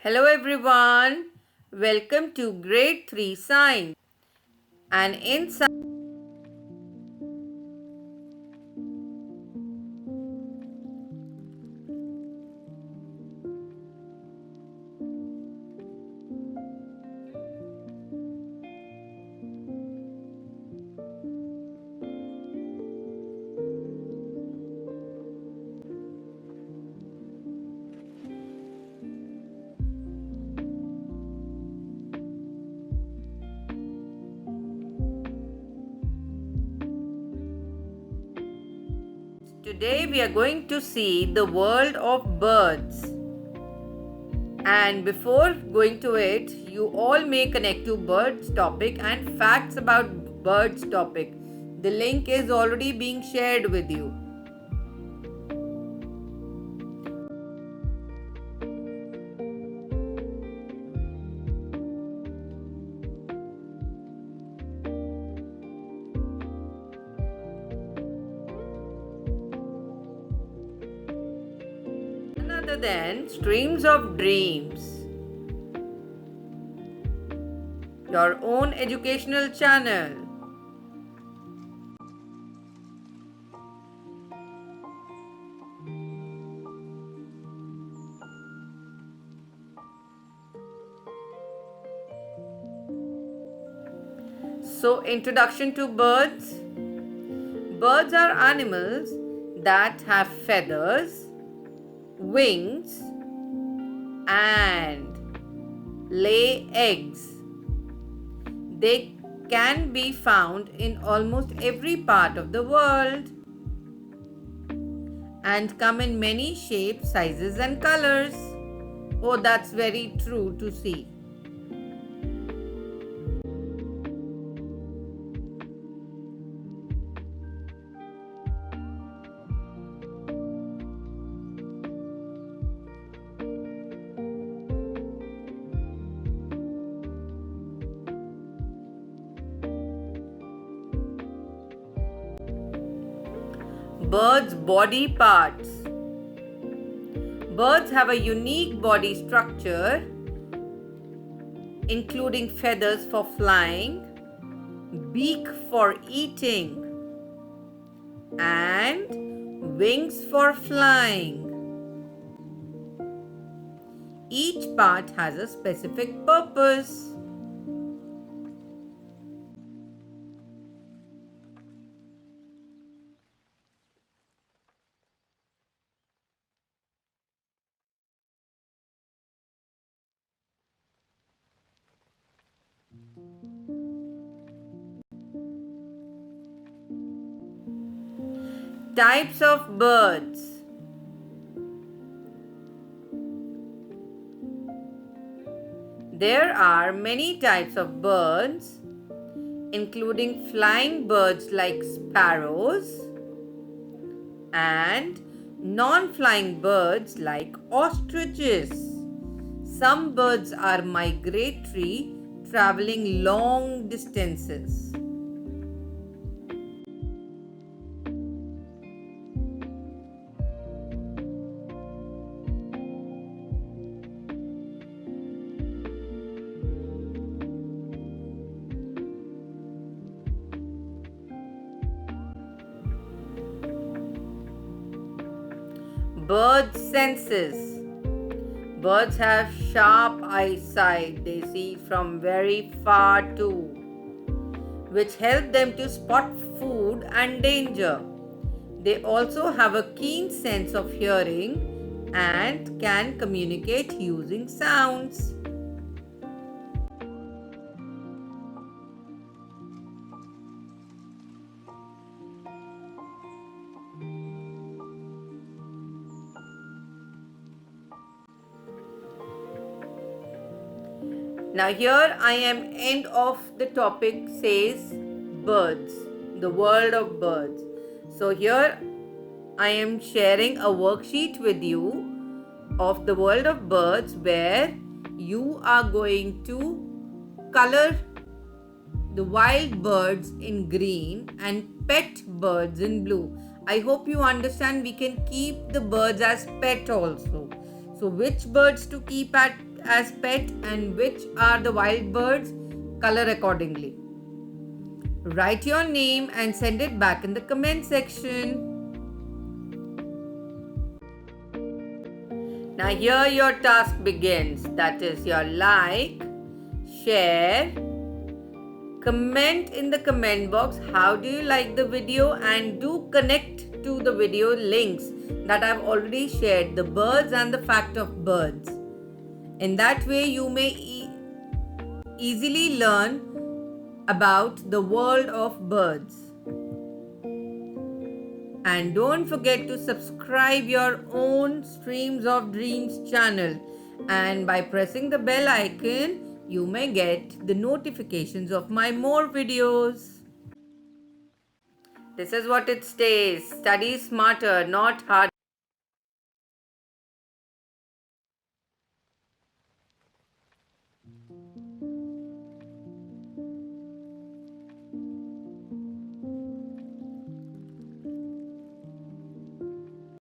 Hello everyone, welcome to Grade 3 Science. And in today we are going to see the world of birds. And before going to it, you all may connect to birds topic and facts about birds topic. The link is already being shared with you. None other than Streams of Dreams, your own educational channel. So, introduction to birds. Birds are animals that have feathers, wings, and lay eggs. They can be found in almost every part of the world and come in many shapes, sizes, and colors. Oh, that's very true to see. Birds' body parts. Birds have a unique body structure, including feathers for flying, beak for eating, and wings for flying. Each part has a specific purpose. Types of birds. There are many types of birds, including flying birds like sparrows and non-flying birds like ostriches. Some birds are migratory, traveling long distances. Bird senses. Birds have sharp eyesight. They see from very far too, which help them to spot food and danger. They also have a keen sense of hearing and can communicate using sounds. Now here I am end of the topic says birds, the world of birds. So here I am sharing a worksheet with you of the world of birds where you are going to color the wild birds in green and pet birds in blue. I hope you understand we can keep the birds as pet also. So which birds to keep as pet and which are the wild birds? Color accordingly. Write your name and send it back in the comment section. Now here your task begins. That is your like, share, comment in the comment box how do you like the video, and do connect to the video links that I've already shared, the birds and the fact of birds. In that way you may easily learn about the world of birds. And don't forget to subscribe your own Streams of Dreams channel, and by pressing the bell icon you may get the notifications of my more videos. This is what it stays: study smarter, not harder.